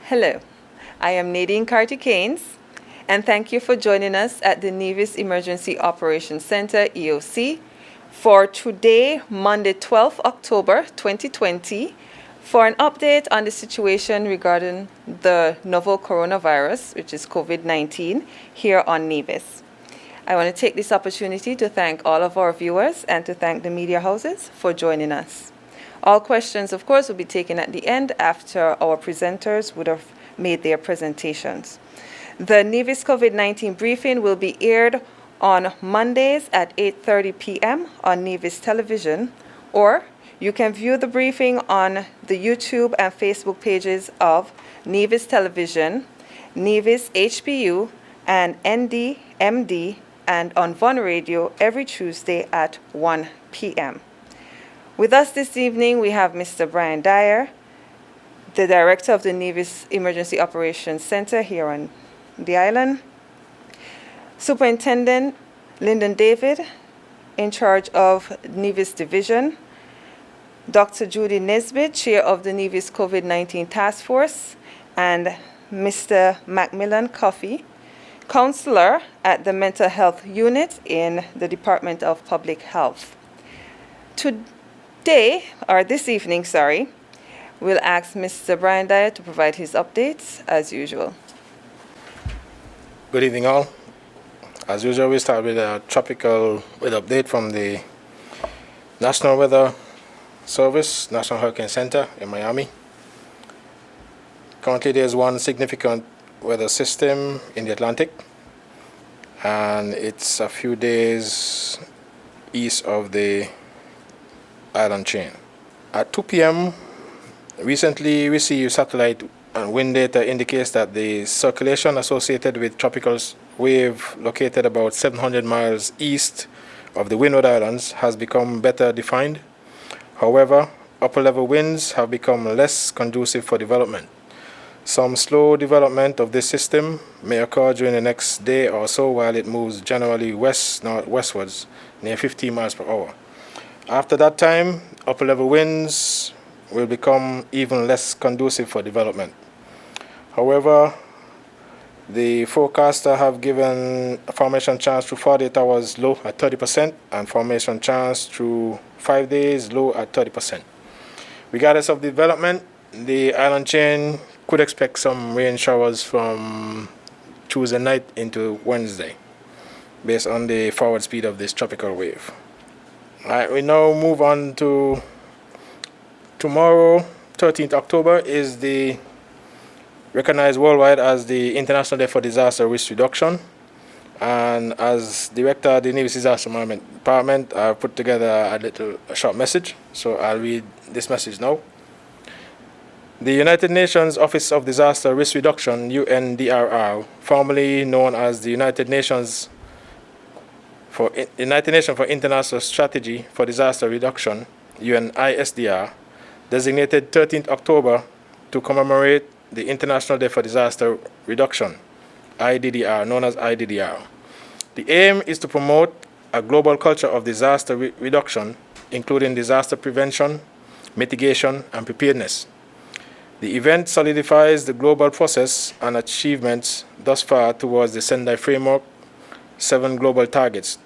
Hello, I am Nadine Carter-Keynes, and thank you for joining us at the Nevis Emergency Operations Center, EOC, for today, Monday, 12th October 2020, for an update on the situation regarding the novel coronavirus, which is COVID-19, here on Nevis. I want to take this opportunity to thank all of our viewers and to thank the media houses for joining us. All questions, of course, will be taken at the end after our presenters would have made their presentations. The Nevis COVID-19 briefing will be aired on Mondays at 8:30 p.m. on Nevis Television, or you can view the briefing on the YouTube and Facebook pages of Nevis Television, Nevis HPU, and NDMD, and on Von Radio every Tuesday at 1 p.m. With us this evening, we have Mr. Brian Dyer, the director of the Nevis Emergency Operations Center here on the island, Superintendent Lyndon David, in charge of Nevis Division, Dr. Judy Nesbitt, chair of the Nevis COVID-19 Taskforce, and Mr. Macmillan Coffey, counselor at the Mental Health Unit in the Department of Public Health. This evening, we'll ask Mr. Brian Dyer to provide his updates as usual. Good evening, all. As usual, we start with a tropical weather update from the National Weather Service, National Hurricane Center in Miami. Currently, there's one significant weather system in the Atlantic, and it's a few days east of the island chain. At 2 p.m., recently received satellite and wind data indicates that the circulation associated with tropical wave located about 700 miles east of the Windward Islands has become better defined. However, upper-level winds have become less conducive for development. Some slow development of this system may occur during the next day or so while it moves generally west-northwestwards near 15 miles per hour. After that time, upper-level winds will become even less conducive for development. However, the forecaster have given a formation chance through 48 hours low at 30% and formation chance through 5 days low at 30%. Regardless of development, the island chain could expect some rain showers from Tuesday night into Wednesday based on the forward speed of this tropical wave. All right, we now move on to tomorrow, 13th October, is the recognized worldwide as the International Day for Disaster Risk Reduction. And as director of the Nevis Disaster Management Department, I've put together a short message. So I'll read this message now. The United Nations Office of Disaster Risk Reduction, UNDRR, formerly known as the United Nations for International Strategy for Disaster Reduction, UNISDR, designated 13th October to commemorate the International Day for Disaster Reduction, IDDR, known as IDDR. The aim is to promote a global culture of disaster reduction, including disaster prevention, mitigation, and preparedness. The event solidifies the global process and achievements thus far towards the Sendai Framework 7 global targets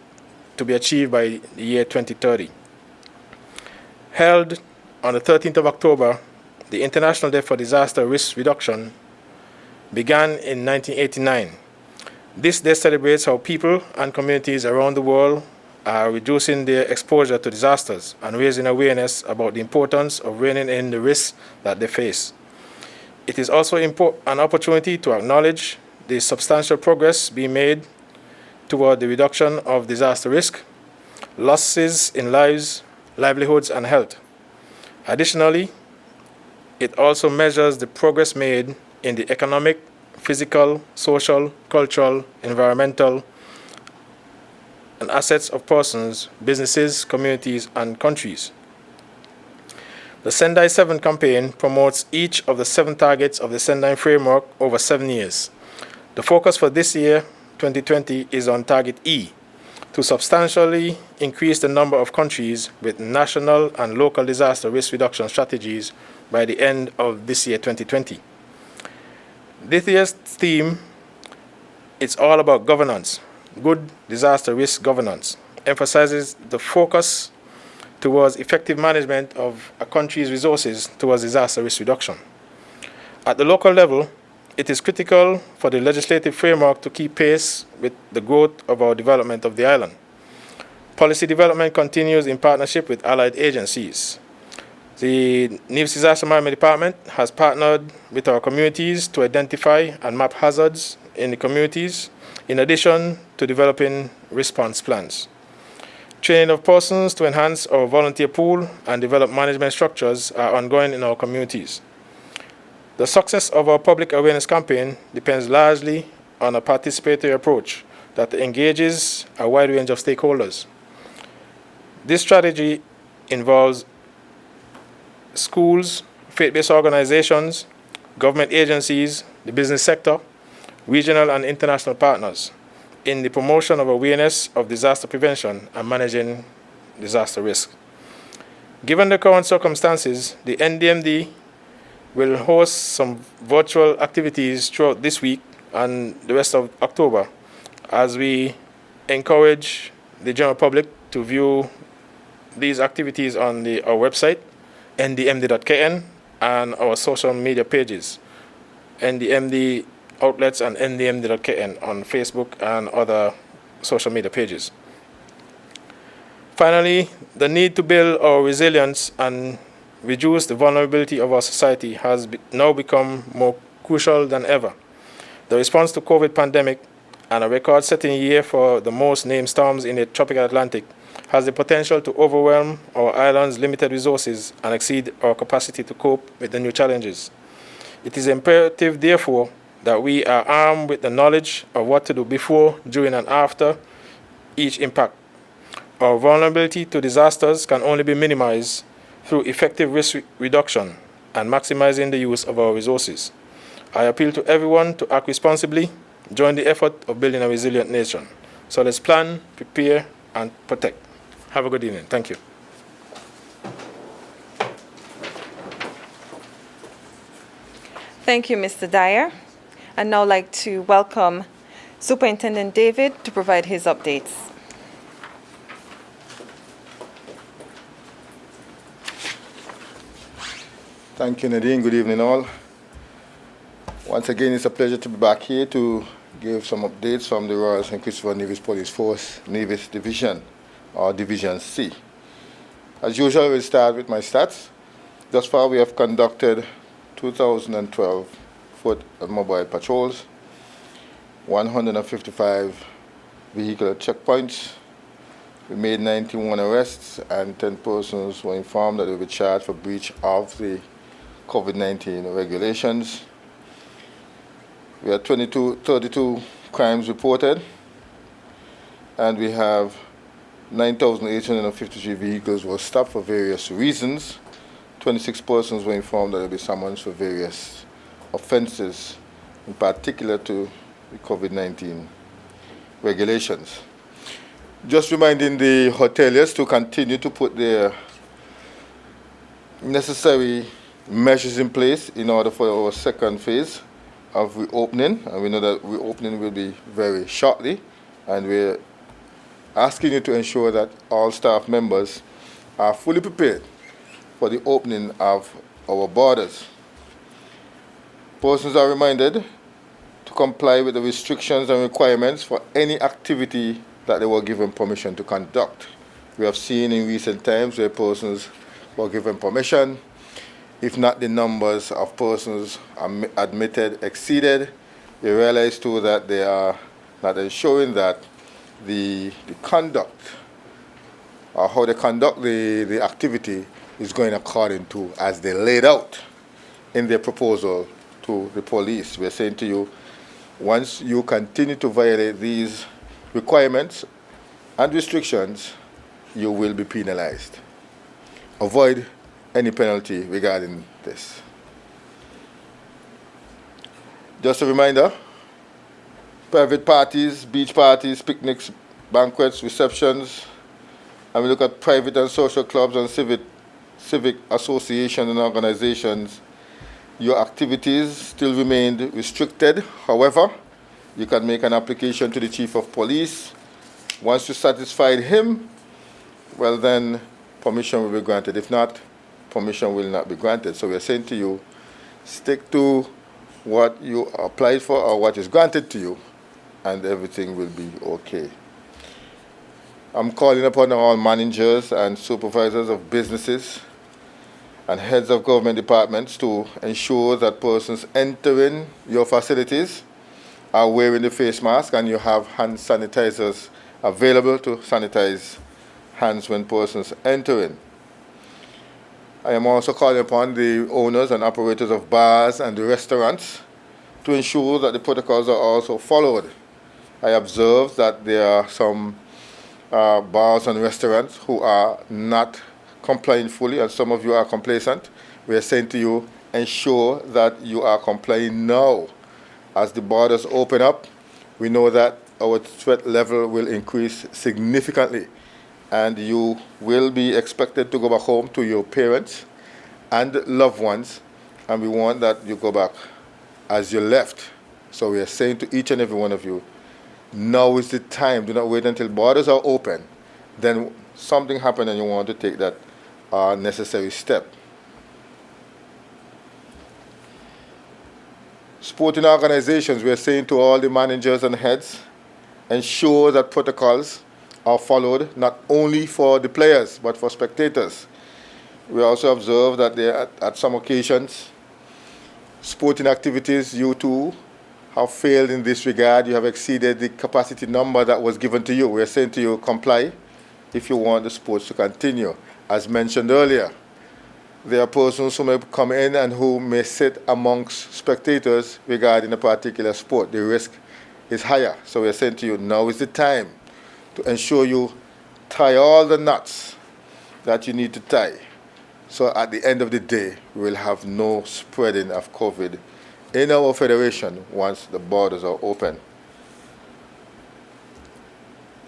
to be achieved by the year 2030. Held on the 13th of October, the International Day for Disaster Risk Reduction began in 1989. This day celebrates how people and communities around the world are reducing their exposure to disasters and raising awareness about the importance of reining in the risks that they face. It is also an opportunity to acknowledge the substantial progress being made toward the reduction of disaster risk, losses in lives, livelihoods, and health. Additionally, it also measures the progress made in the economic, physical, social, cultural, environmental, and assets of persons, businesses, communities, and countries. The Sendai 7 campaign promotes each of the 7 targets of the Sendai framework over 7 years. The focus for this year, 2020, is on Target E, to substantially increase the number of countries with national and local disaster risk reduction strategies by the end of this year, 2020. This year's theme, it's all about governance, good disaster risk governance, emphasizes the focus towards effective management of a country's resources towards disaster risk reduction. At the local level, it is critical for the legislative framework to keep pace with the growth of our development of the island. Policy development continues in partnership with allied agencies. The Nevis Disaster Management Department has partnered with our communities to identify and map hazards in the communities, in addition to developing response plans. Training of persons to enhance our volunteer pool and develop management structures are ongoing in our communities. The success of our public awareness campaign depends largely on a participatory approach that engages a wide range of stakeholders. This strategy involves schools, faith-based organizations, government agencies, the business sector, regional and international partners in the promotion of awareness of disaster prevention and managing disaster risk. Given the current circumstances, the NDMD will host some virtual activities throughout this week and the rest of October as we encourage the general public to view these activities on our website, ndmd.kn, and our social media pages, ndmd outlets and ndmd.kn on Facebook and other social media pages. Finally, the need to build our resilience and reduce the vulnerability of our society has now become more crucial than ever. The response to COVID pandemic and a record-setting year for the most named storms in the tropical Atlantic has the potential to overwhelm our island's limited resources and exceed our capacity to cope with the new challenges. It is imperative, therefore, that we are armed with the knowledge of what to do before, during, and after each impact. Our vulnerability to disasters can only be minimized through effective risk reduction and maximizing the use of our resources. I appeal to everyone to act responsibly, join the effort of building a resilient nation. So let's plan, prepare, and protect. Have a good evening. Thank you. Thank you, Mr. Dyer. I'd now like to welcome Superintendent David to provide his updates. Thank you, Nadine. Good evening, all. Once again, it's a pleasure to be back here to give some updates from the Royal St. Christopher Nevis Police Force, Nevis Division, or Division C. As usual, we'll start with my stats. Thus far, we have conducted 2,012 foot and mobile patrols, 155 vehicular checkpoints. We made 91 arrests, and 10 persons were informed that they will be charged for breach of the COVID-19 regulations. We had 32 crimes reported, and we have 9,853 vehicles were stopped for various reasons. 26 persons were informed that they will be summoned for various offenses, in particular to the COVID-19 regulations. Just reminding the hoteliers to continue to put their necessary measures in place in order for our second phase of reopening, and we know that reopening will be very shortly, and we're asking you to ensure that all staff members are fully prepared for the opening of our borders. Persons are reminded to comply with the restrictions and requirements for any activity that they were given permission to conduct. We have seen in recent times where persons were given permission. If not the numbers of persons admitted exceeded, we realize too that they are not ensuring that the conduct or how they conduct the activity is going according to as they laid out in their proposal to the police. We're saying to you, once you continue to violate these requirements and restrictions, you will be penalized. Avoid any penalty regarding this. Just a reminder, private parties, beach parties, picnics, banquets, receptions, and we look at private and social clubs and civic associations and organizations Your activities still remained restricted. However, you can make an application to the Chief of Police. Once you satisfied him, well then, permission will be granted. If not, permission will not be granted. So we are saying to you, stick to what you applied for or what is granted to you, and everything will be okay. I'm calling upon all managers and supervisors of businesses and heads of government departments to ensure that persons entering your facilities are wearing the face mask and you have hand sanitizers available to sanitize hands when persons enter in. I am also calling upon the owners and operators of bars and the restaurants to ensure that the protocols are also followed. I observe that there are some bars and restaurants who are not complying fully, and some of you are complacent. We are saying to you, ensure that you are complying now. As the borders open up, we know that our threat level will increase significantly, and you will be expected to go back home to your parents and loved ones, and we want that you go back as you left. So we are saying to each and every one of you, now is the time. Do not wait until borders are open. Then something happened and you want to take that necessary step. Sporting organizations, we are saying to all the managers and heads, ensure that protocols are followed not only for the players but for spectators. We also observe that there at some occasions, sporting activities, you too have failed in this regard. You have exceeded the capacity number that was given to you. We are saying to you, comply if you want the sports to continue. As mentioned earlier, there are persons who may come in and who may sit amongst spectators regarding a particular sport. The risk is higher. So we are saying to you, now is the time to ensure you tie all the knots that you need to tie. So at the end of the day, we will have no spreading of COVID in our federation once the borders are open.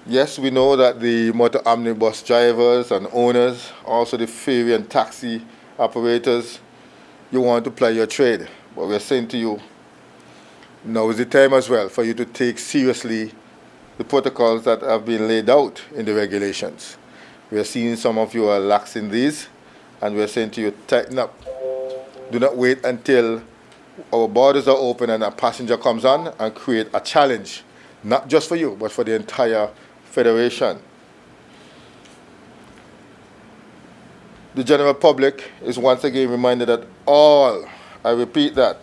Yes, we know that the motor omnibus drivers and owners, also the ferry and taxi operators, you want to ply your trade. But we're saying to you, now is the time as well for you to take seriously the protocols that have been laid out in the regulations. We are seeing some of you are lax in these, and we're saying to you, tighten up. Do not wait until our borders are open and a passenger comes on and create a challenge, not just for you, but for the entire federation. The general public is once again reminded that all, I repeat that,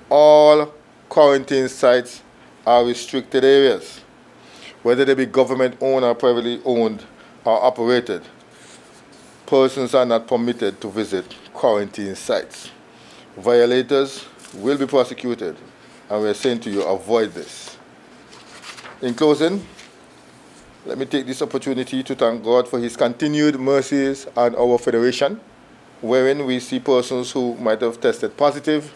all quarantine sites are restricted areas, whether they be government-owned or privately owned or operated. Persons are not permitted to visit quarantine sites. Violators will be prosecuted, and we're saying to you, avoid this. In closing, let me take this opportunity to thank God for his continued mercies on our federation, wherein we see persons who might have tested positive,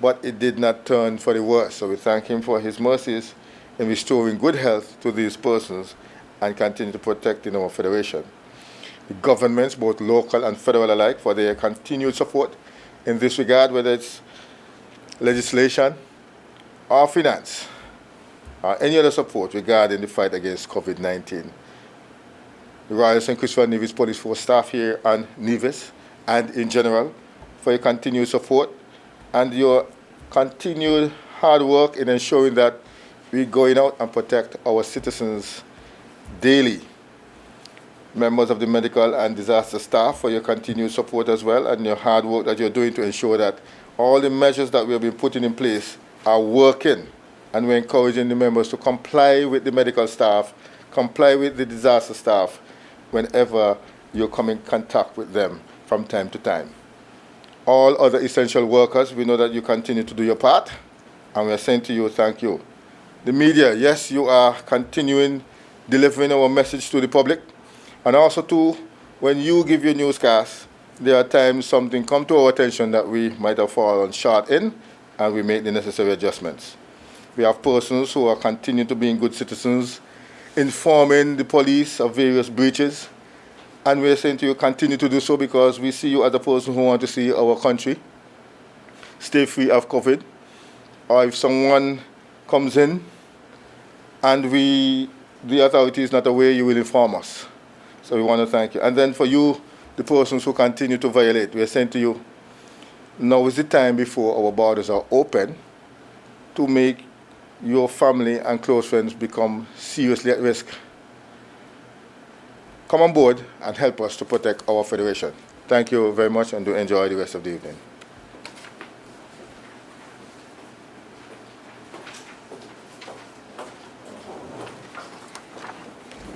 but it did not turn for the worse. So we thank him for his mercies in restoring good health to these persons and continue to protect in our federation. The governments, both local and federal alike, for their continued support in this regard, whether it's legislation or finance or any other support regarding the fight against COVID-19. The Royal St. Christopher Nevis Police Force staff here and Nevis and in general for your continued support and your continued hard work in ensuring that we're going out and protect our citizens daily. Members of the medical and disaster staff for your continued support as well and your hard work that you're doing to ensure that all the measures that we have been putting in place are working, and we're encouraging the members to comply with the medical staff, comply with the disaster staff whenever you come in contact with them from time to time. All other essential workers, we know that you continue to do your part, and we're saying to you, thank you. The media, yes, you are continuing delivering our message to the public, and also too, when you give your newscast, there are times something come to our attention that we might have fallen short in, and we make the necessary adjustments. We have persons who are continuing to be good citizens, informing the police of various breaches, and we're saying to you, continue to do so because we see you as a person who wants to see our country stay free of COVID, or if someone comes in and the authority is not aware, you will inform us. So we want to thank you. And then for you, the persons who continue to violate, we are saying to you, now is the time before our borders are open to make your family and close friends become seriously at risk. Come on board and help us to protect our federation. Thank you very much, and do enjoy the rest of the evening.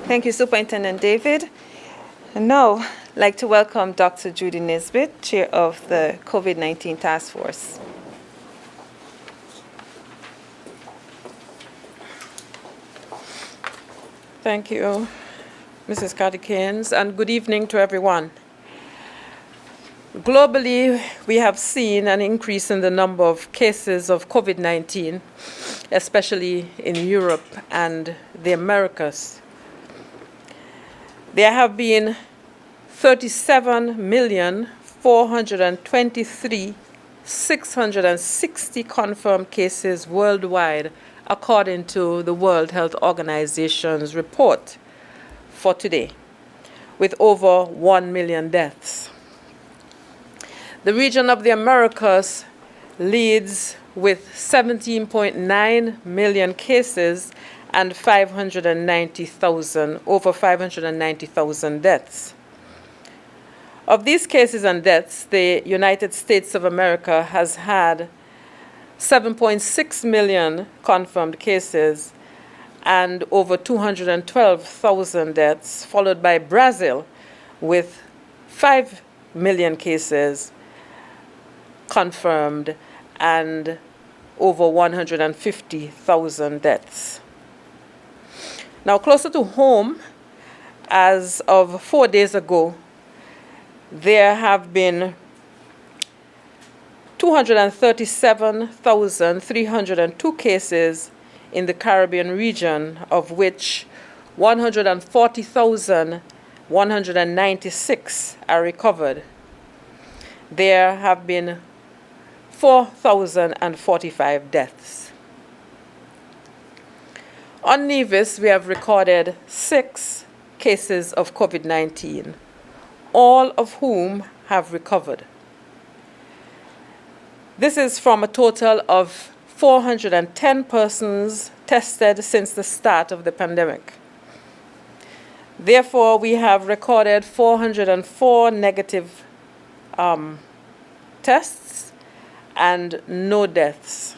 Thank you, Superintendent David. And now, I'd like to welcome Dr. Judy Nesbitt, Chair of the COVID-19 Task Force. Thank you, Mrs. Carty-Keynes, and good evening to everyone. Globally, we have seen an increase in the number of cases of COVID-19, especially in Europe and the Americas. There have been 37,423,660 confirmed cases worldwide, according to the World Health Organization's report for today, with over 1 million deaths. The region of the Americas leads with 17.9 million cases and over 590,000 deaths. Of these cases and deaths, the United States of America has had 7.6 million confirmed cases and over 212,000 deaths, followed by Brazil with 5 million cases confirmed and over 150,000 deaths. Now, closer to home, as of 4 days ago, there have been 237,302 cases in the Caribbean region, of which 140,196 are recovered. There have been 4,045 deaths. On Nevis, we have recorded 6 cases of COVID-19, all of whom have recovered. This is from a total of 410 persons tested since the start of the pandemic. Therefore, we have recorded 404 negative tests and no deaths.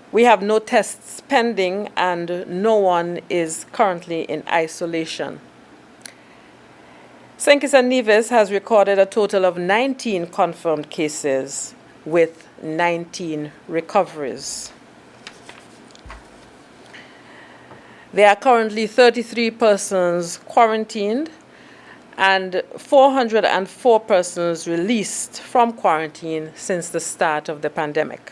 We have no tests pending and no one is currently in isolation. St. Kitts and Nevis has recorded a total of 19 confirmed cases with 19 recoveries. There are currently 33 persons quarantined and 404 persons released from quarantine since the start of the pandemic.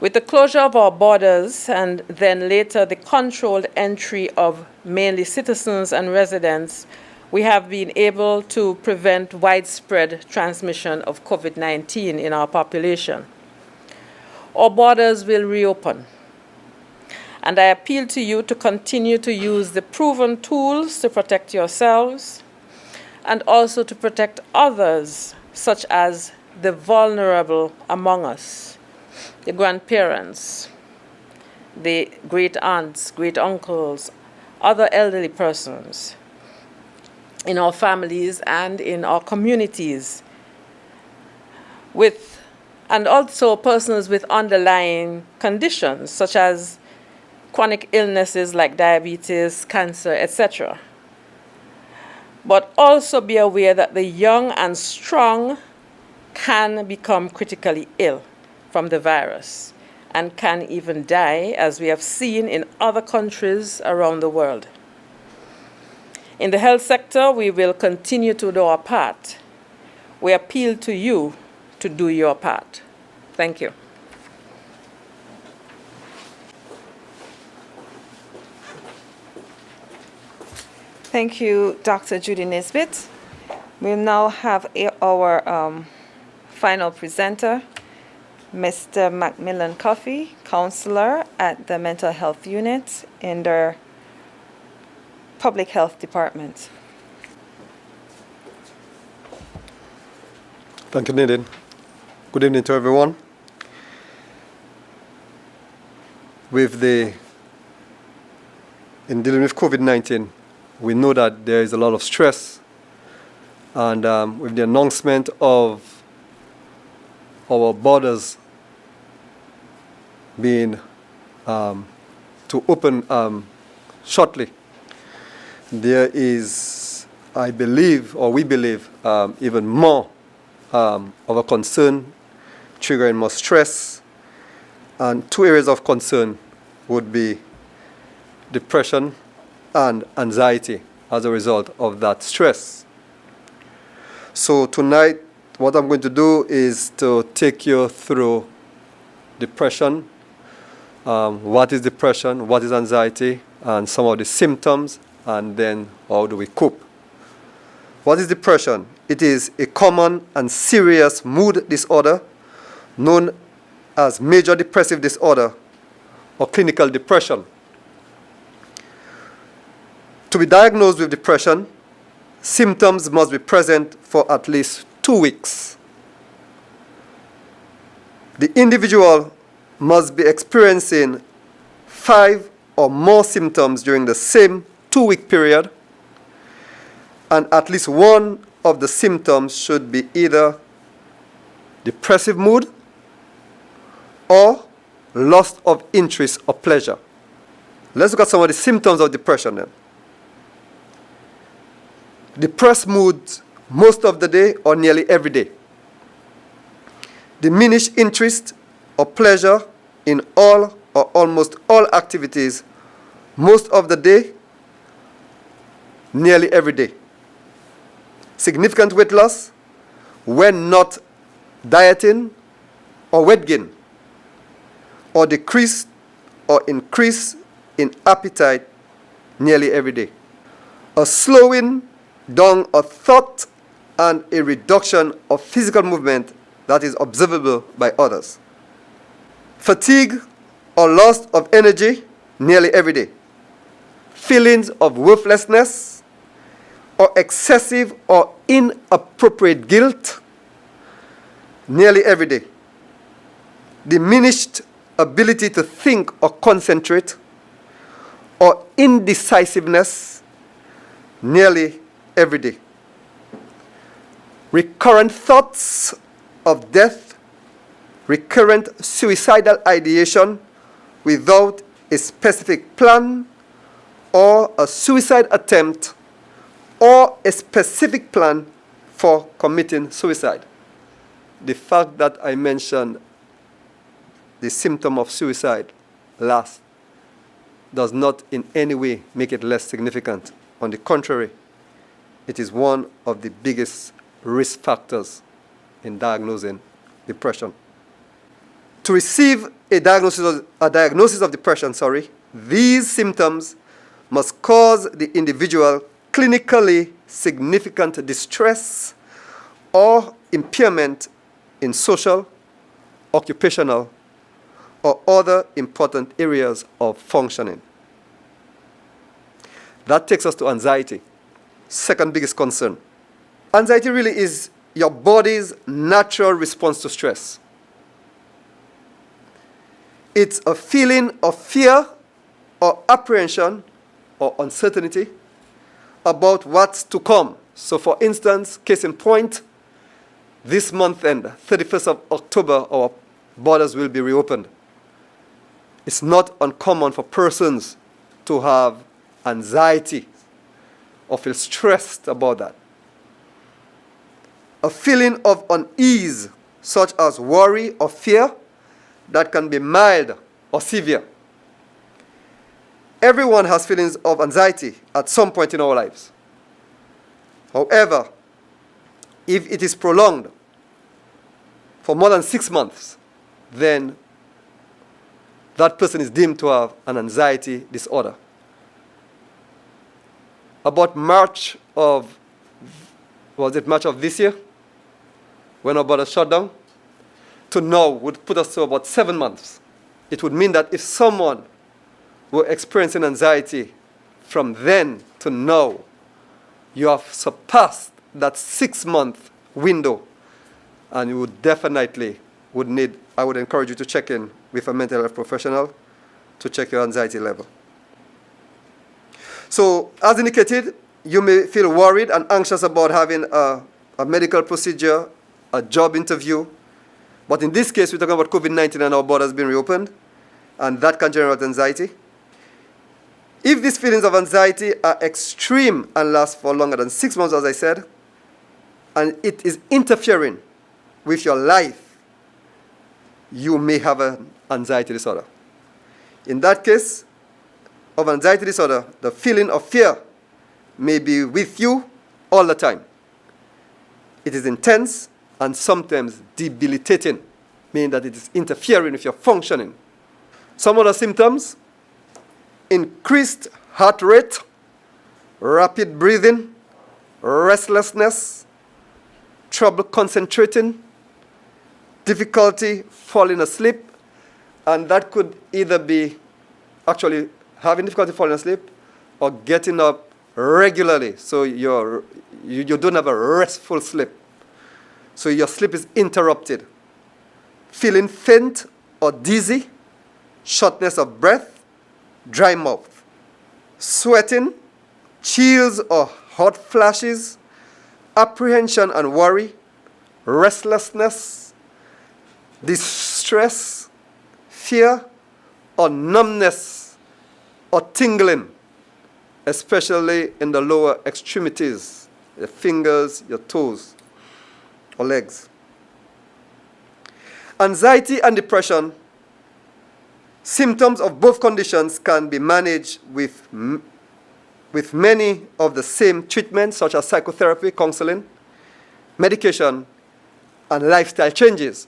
With the closure of our borders and then later the controlled entry of mainly citizens and residents, we have been able to prevent widespread transmission of COVID-19 in our population. Our borders will reopen, and I appeal to you to continue to use the proven tools to protect yourselves and also to protect others, such as the vulnerable among us, the grandparents, the great aunts, great uncles, other elderly persons in our families and in our communities, and also persons with underlying conditions such as chronic illnesses like diabetes, cancer, etc. But also be aware that the young and strong can become critically ill from the virus and can even die, as we have seen in other countries around the world. In the health sector, we will continue to do our part. We appeal to you to do your part. Thank you. Thank you, Dr. Judy Nesbitt. We'll now have our final presenter, Mr. Macmillan Coffey, counselor at the Mental Health Unit in the Public Health Department. Thank you, Nadine. Good evening to everyone. In dealing with COVID-19, we know that there is a lot of stress, and with the announcement of our borders being to open shortly, there is, I believe, or we believe, even more of a concern, triggering more stress. And two areas of concern would be depression and anxiety as a result of that stress. So tonight, what I'm going to do is to take you through depression, what is depression, what is anxiety, and some of the symptoms, and then how do we cope. What is depression? It is a common and serious mood disorder known as major depressive disorder or clinical depression. To be diagnosed with depression, symptoms must be present for at least 2 weeks. The individual must be experiencing 5 or more symptoms during the same 2-week period, and at least one of the symptoms should be either depressive mood or loss of interest or pleasure. Let's look at some of the symptoms of depression then. Depressed mood most of the day or nearly every day. Diminished interest or pleasure in all or almost all activities most of the day, nearly every day. Significant weight loss when not dieting or weight gain, or decrease or increase in appetite nearly every day. A slowing down of thought and a reduction of physical movement that is observable by others. Fatigue or loss of energy nearly every day. Feelings of worthlessness or excessive or inappropriate guilt nearly every day. Diminished ability to think or concentrate or indecisiveness nearly every day. Recurrent thoughts of death, recurrent suicidal ideation without a specific plan or a suicide attempt or a specific plan for committing suicide. The fact that I mentioned the symptom of suicide last does not in any way make it less significant. On the contrary, it is one of the biggest risk factors in diagnosing depression. To receive a diagnosis of depression, these symptoms must cause the individual clinically significant distress or impairment in social, occupational, or other important areas of functioning. That takes us to anxiety, second biggest concern. Anxiety really is your body's natural response to stress. It's a feeling of fear or apprehension or uncertainty about what's to come. So for instance, case in point, this month end, 31st of October, our borders will be reopened. It's not uncommon for persons to have anxiety or feel stressed about that. A feeling of unease, such as worry or fear, that can be mild or severe. Everyone has feelings of anxiety at some point in our lives. However, if it is prolonged for more than 6 months, then that person is deemed to have an anxiety disorder. About March of this year? when our borders shut down, to now would put us to about 7 months. It would mean that if someone were experiencing anxiety from then to now, you have surpassed that 6-month window, and you would definitely I would encourage you to check in with a mental health professional to check your anxiety level. So, as indicated, you may feel worried and anxious about having a medical procedure, a job interview. But in this case, we're talking about COVID-19 and our borders being reopened, and that can generate anxiety. If these feelings of anxiety are extreme and last for longer than 6 months, as I said, and it is interfering with your life, you may have an anxiety disorder. In that case of anxiety disorder, the feeling of fear may be with you all the time. It is intense and sometimes debilitating, meaning that it is interfering with your functioning. Some other symptoms: increased heart rate, rapid breathing, restlessness, trouble concentrating, difficulty falling asleep, and that could either be actually having difficulty falling asleep or getting up regularly, so you don't have a restful sleep. So your sleep is interrupted. Feeling faint or dizzy, shortness of breath, dry mouth, sweating, chills or hot flashes, apprehension and worry, restlessness, distress, fear, or numbness, or tingling, especially in the lower extremities, your fingers, your toes, or legs. Anxiety and depression, symptoms of both conditions can be managed with many of the same treatments, such as psychotherapy, counseling, medication, and lifestyle changes.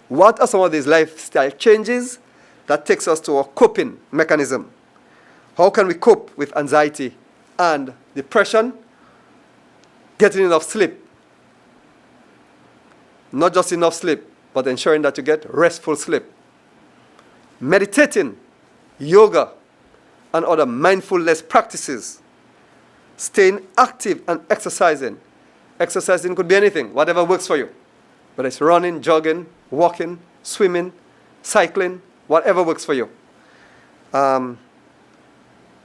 What are some of these lifestyle changes that takes us to our coping mechanism? How can we cope with anxiety and depression? Getting enough sleep. Not just enough sleep, but ensuring that you get restful sleep. Meditating, yoga, and other mindfulness practices. Staying active and exercising. Exercising could be anything, whatever works for you. Whether it's running, jogging, walking, swimming, cycling, whatever works for you.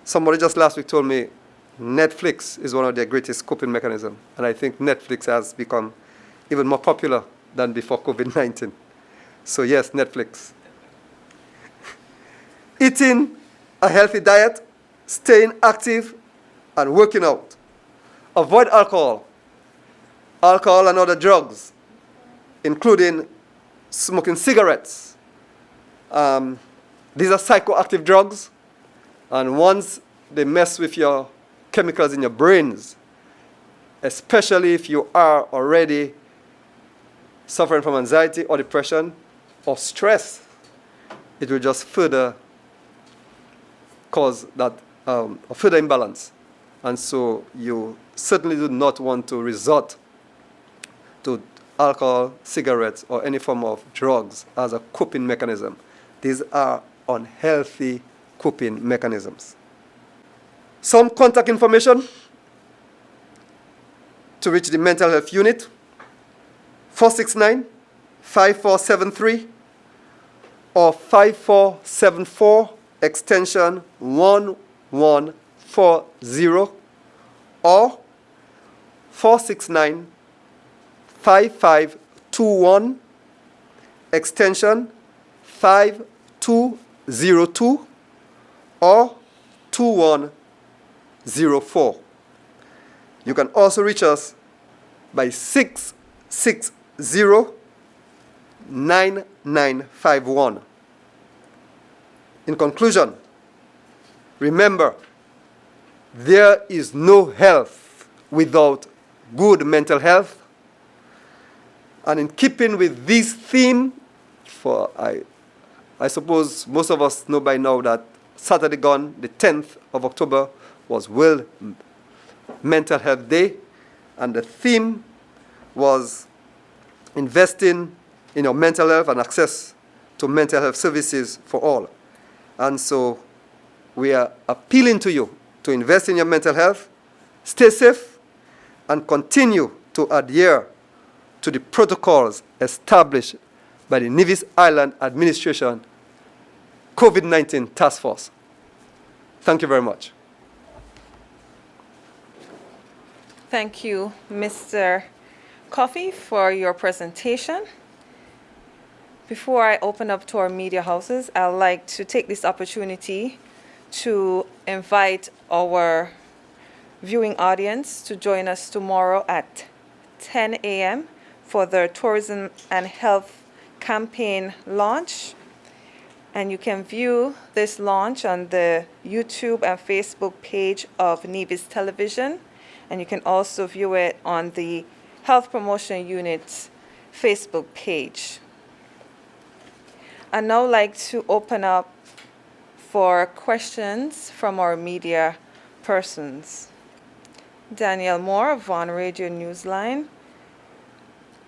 Somebody just last week told me Netflix is one of their greatest coping mechanisms. And I think Netflix has become even more popular than before COVID-19. So yes, Netflix. Eating a healthy diet, staying active, and working out. Avoid alcohol and other drugs, including smoking cigarettes. These are psychoactive drugs, and once they mess with your chemicals in your brains, especially if you are already suffering from anxiety or depression or stress, it will just further cause that a further imbalance. And so you certainly do not want to resort to alcohol, cigarettes, or any form of drugs as a coping mechanism. These are unhealthy coping mechanisms. Some contact information to reach the mental health unit: 469-5473 or 5474 extension 1140 or 469-5521 extension 5202 or 2104. You can also reach us by 660-9951. In conclusion, remember, there is no health without good mental health. And in keeping with this theme, I suppose most of us know by now that Saturday gone, the 10th of October, was World Mental Health Day, and the theme was investing in your mental health and access to mental health services for all. And so we are appealing to you to invest in your mental health, stay safe, and continue to adhere to the protocols established by the Nevis Island Administration COVID-19 Task Force. Thank you very much. Thank you, Mr. Coffey, for your presentation. Before I open up to our media houses, I'd like to take this opportunity to invite our viewing audience to join us tomorrow at 10 a.m. for the Tourism and Health Campaign launch. And you can view this launch on the YouTube and Facebook page of Nevis Television. And you can also view it on the Health Promotion Unit's Facebook page. I'd now like to open up for questions from our media persons. Danielle Moore, Vaughan Radio Newsline.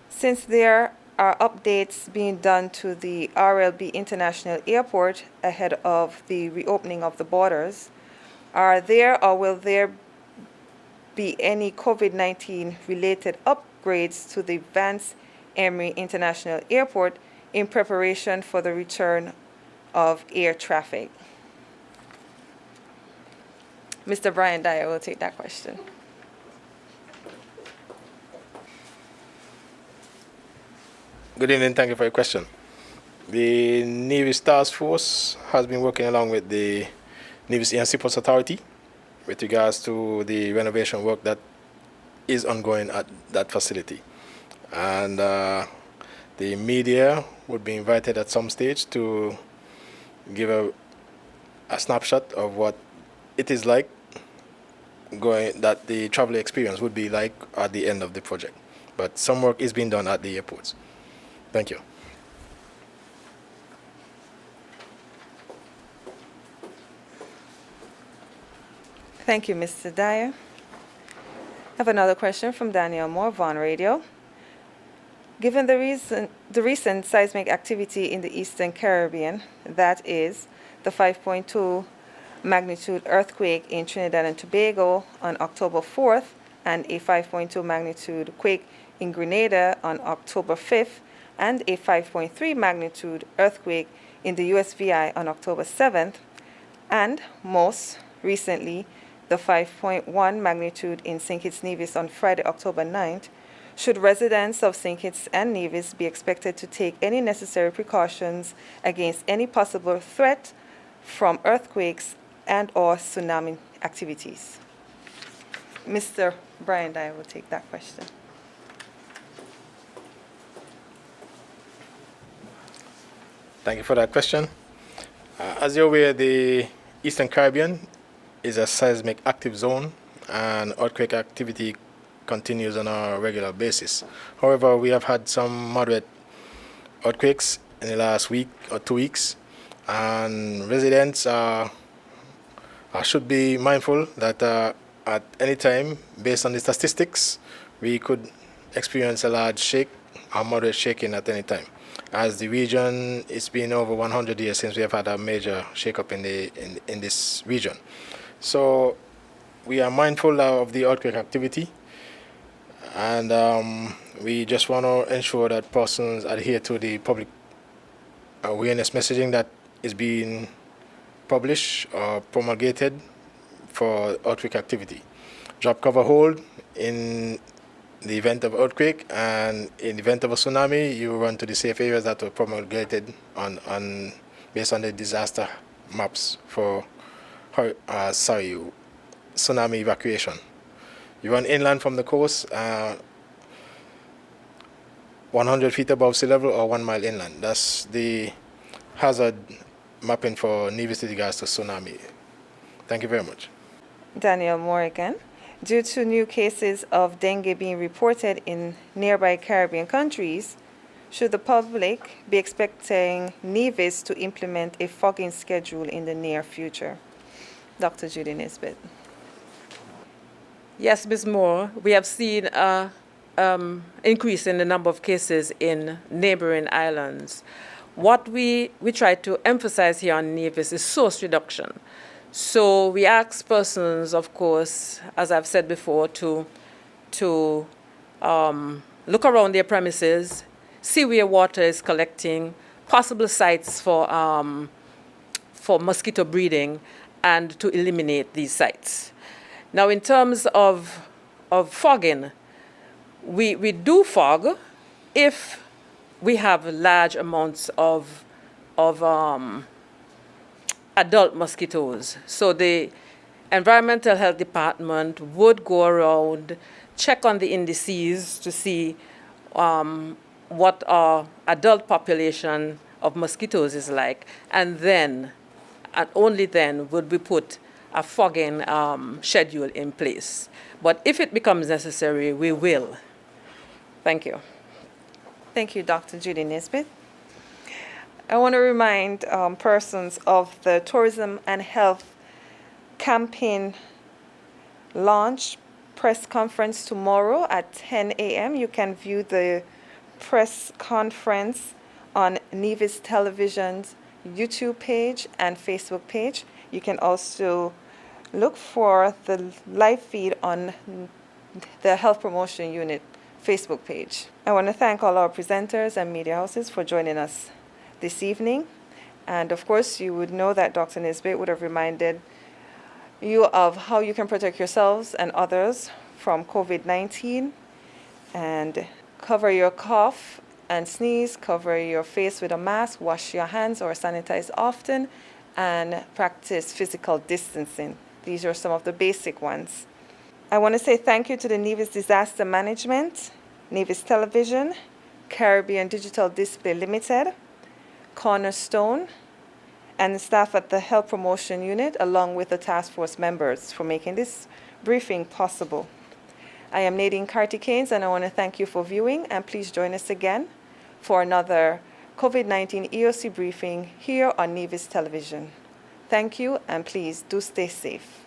Since there are updates being done to the RLB International Airport ahead of the reopening of the borders, are there or will there be any COVID-19 related upgrades to the Vance Emery International Airport in preparation for the return of air traffic? Mr. Brian Dyer will take that question. Good evening, thank you for your question. The Nevis Taskforce has been working along with the Nevis Eoc Authority with regards to the renovation work that is ongoing at that facility. And the media would be invited at some stage to give a snapshot of what it is like that the travel experience would be like at the end of the project. But some work is being done at the airports. Thank you. Thank you, Mr. Dyer. I have another question from Danielle Moore, Vaughan Radio. Given the recent seismic activity in the Eastern Caribbean, that is, the 5.2 magnitude earthquake in Trinidad and Tobago on October 4th and a 5.2 magnitude quake in Grenada on October 5th, and a 5.3 magnitude earthquake in the USVI on October 7th, and most recently, the 5.1 magnitude in St. Kitts Nevis on Friday, October 9th, should residents of St. Kitts and Nevis be expected to take any necessary precautions against any possible threat from earthquakes and or tsunami activities? Mr. Brian Dyer will take that question. Thank you for that question. As you're aware, the Eastern Caribbean is a seismic active zone and earthquake activity continues on a regular basis. However, we have had some moderate earthquakes in the last week or 2 weeks, and residents should be mindful that at any time, based on the statistics, we could experience a large shake or moderate shaking at any time. As the region, it's been over 100 years since we have had a major shake-up in this region. So we are mindful of the earthquake activity, and we just want to ensure that persons adhere to the public awareness messaging that is being published or promulgated for earthquake activity. Drop, cover, hold in the event of earthquake, and in the event of a tsunami, you run to the safe areas that were promulgated based on the disaster maps for tsunami evacuation. You run inland from the coast, 100 feet above sea level or 1 mile inland. That's the hazard mapping for Nevis with regards to tsunami. Thank you very much. Danielle Moore again. Due to new cases of dengue being reported in nearby Caribbean countries, should the public be expecting Nevis to implement a fogging schedule in the near future? Dr. Judy Nisbet. Yes, Ms. Moore, we have seen a increase in the number of cases in neighboring islands. What we try to emphasize here on Nevis is source reduction. So we ask persons, of course, as I've said before, to look around their premises, see where water is collecting, possible sites for mosquito breeding, and to eliminate these sites. Now, in terms of fogging, we do fog if we have large amounts of adult mosquitoes. So the Environmental Health Department would go around, check on the indices to see what our adult population of mosquitoes is like, and then, and only then, would we put a fogging schedule in place. But if it becomes necessary, we will. Thank you. Thank you, Dr. Judy Nisbet. I want to remind persons of the Tourism and Health campaign launch press conference tomorrow at 10 a.m. You can view the press conference on Nevis Television's YouTube page and Facebook page. You can also look for the live feed on the Health Promotion Unit Facebook page. I want to thank all our presenters and media houses for joining us this evening. And of course, you would know that Dr. Nisbet would have reminded you of how you can protect yourselves and others from COVID-19, and cover your cough and sneeze, cover your face with a mask, wash your hands or sanitize often, and practice physical distancing. These are some of the basic ones. I want to say thank you to the Nevis Disaster Management, Nevis Television, Caribbean Digital Display Limited, Cornerstone, and the staff at the Health Promotion Unit, along with the Taskforce members, for making this briefing possible. I am Nadine Carty-Keynes, and I want to thank you for viewing, and please join us again for another COVID-19 EOC briefing here on Nevis Television. Thank you, and please do stay safe.